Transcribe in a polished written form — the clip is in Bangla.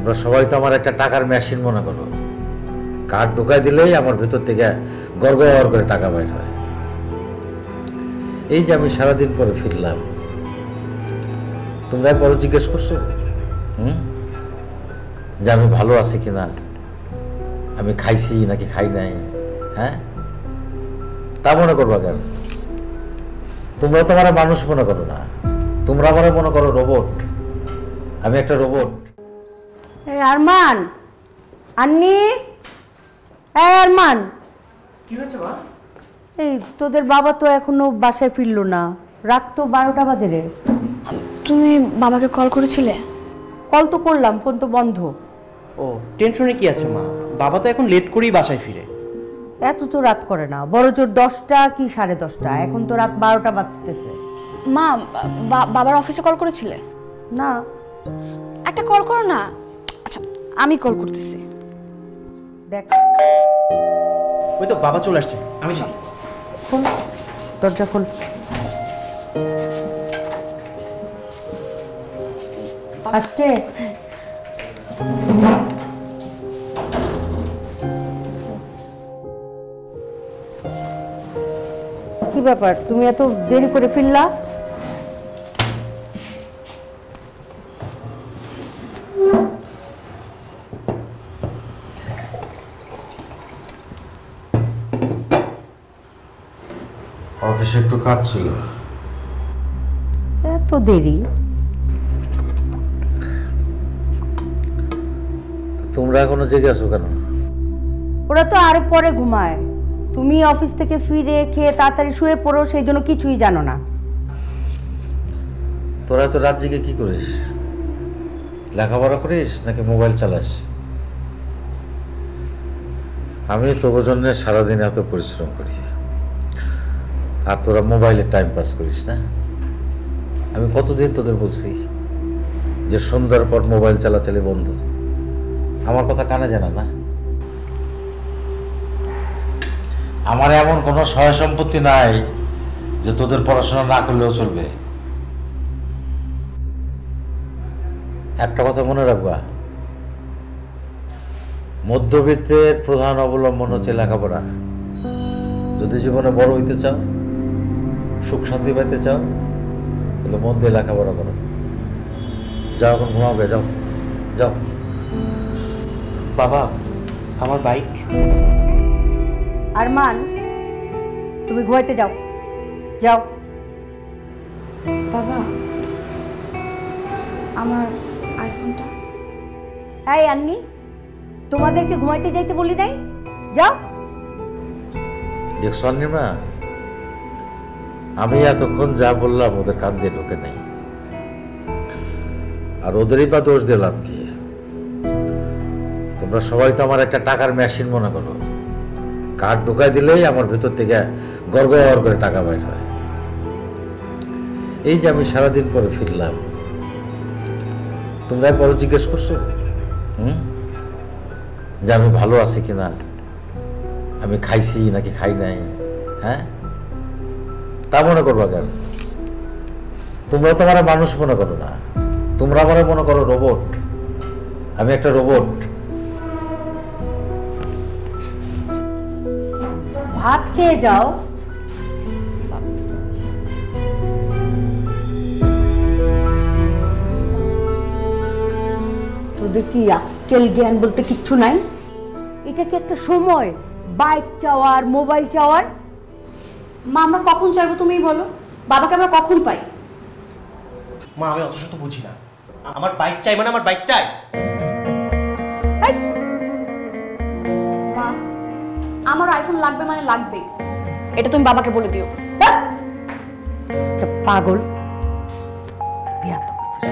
তোমরা সবাই তো আমার একটা টাকার মেশিন মনে করো। কার্ড ঢোকাই দিলেই আমার ভেতর থেকে গড়গড় করে টাকা বাইর হয়। এই যে আমি সারাদিন পরে ফিরলাম, তোমরা একবারও জিজ্ঞেস করছো যে আমি ভালো আছি কিনা, আমি খাইছি নাকি খাই নাই? হ্যাঁ, তা মনে করবা কেন? তোমরা তো আমার মানুষ মনে করো না, তোমরা আমার মনে করো রোবট। আমি একটা রোবট। আরমান, আন্নি, আরমান, কি হয়েছে মা? এই তোদের বাবা তো এখনো বাসায় ফিরলো না, রাত তো 12টা বাজে রে। তুমি বাবাকে কল করেছিলে? কল তো করলাম, ফোন তো বন্ধ। ও, টেনশনে কি আছে মা, বাবা তো এখন লেট করেই বাসায় ফিরে। এত তো রাত করে না, বড় জোর 10টা কি 10:30, এখন তো রাত 12টা বাজতেছে। মা, বাবার অফিসে কল করেছিলে? না। একটা কল করো না। আচ্ছা, আমি কল করতেছি। দেখ, ওই তো বাবা চলে আসছে, আমি যাই। খোল, দরজা খোল। আসছে? কি ব্যাপার, তুমি এত দেরি করে ফিরলা? অফিসে একটু কাজ ছিল। এত দেরি? তোমরা এখনো জেগে আছো কেন? ওরা তো আরো পরে ঘুমায়, তুমি অফিস থেকে ফিরে খেয়ে তাড়াতাড়ি শুয়ে পড়ো, সেই জন্য কিছুই জানো না। তোরা তো রাত জেগে কি করিস? লেখাপড়া করিস নাকি মোবাইল চালাস? আমি তোর জন্য সারাদিন এত পরিশ্রম করি, আর তোরা মোবাইলে টাইম পাস করিস না? আমি কতদিন তোদের বলছি যে সন্ধ্যার পর মোবাইল চালাচালি বন্ধ? আমার কথা কানে জানা না? আমার এমন কোনো সহায় সম্পত্তি নাই যে তোদের পড়াশোনা না করলেও চলবে। একটা কথা মনে রাখবা, মধ্যবিত্তের প্রধান অবলম্বন হচ্ছে লেখাপড়া। যদি জীবনে বড় হইতে চাও, সুখ শান্তি পাইতে চাও, তাহলে মন দিয়ে লেখাপড়া করো। যাও, এখন ঘুমাবে, যাও যাও। বাবা, আমার বাইক। আরমান, তুমি ঘুমাইতে যাও, যাও। বাবা, আমার আইফোনটা। এই আন্নি, তোমাদেরকে ঘুমাইতে যাইতে বলি নাই? যাও। দেখছো অনিমা, আমি এতক্ষণ যা বললাম ওদের কান দিয়ে ঢোকে নাই, আর ওদেরই বা দোষ দিলাম কি? তোমরা সবাই তো আমার একটা টাকার মেশিন মনে করো। কার্ড ঢোকাই দিলেই আমার ভেতর থেকে গড়গড় করে টাকা বাইর হয়। এই যে আমি সারাদিন পরে ফিরলাম, তোমরা একবারও জিজ্ঞেস করছো যে আমি ভালো আছি কিনা, আমি খাইছি নাকি খাই নাই? হ্যাঁ, তা মনে করবা কেন? তোমরা তো আমার মানুষ মনে করো না, তোমরা আমার মনে করো রোবট। আমি একটা রোবট। ভাত খেয়ে যাও। তোদের কি আক্কেল জ্ঞান বলতে কিচ্ছু নাই? এটা কি একটা সময় বাইক চাওয়ার, মোবাইল চাওয়ার? মা, আমরা কখন চাইবো তুমিই বলো? বাবাকে আমরা কখন পাই? মা, আমি অত শত বুঝি না। আমার বাইক চাই মানে আমার বাইক চাই। মা, আমার আইফোন লাগবে মানে লাগবে, এটা তুমি বাবাকে বলে দিও। পাগল, বিয়া তো করছিস।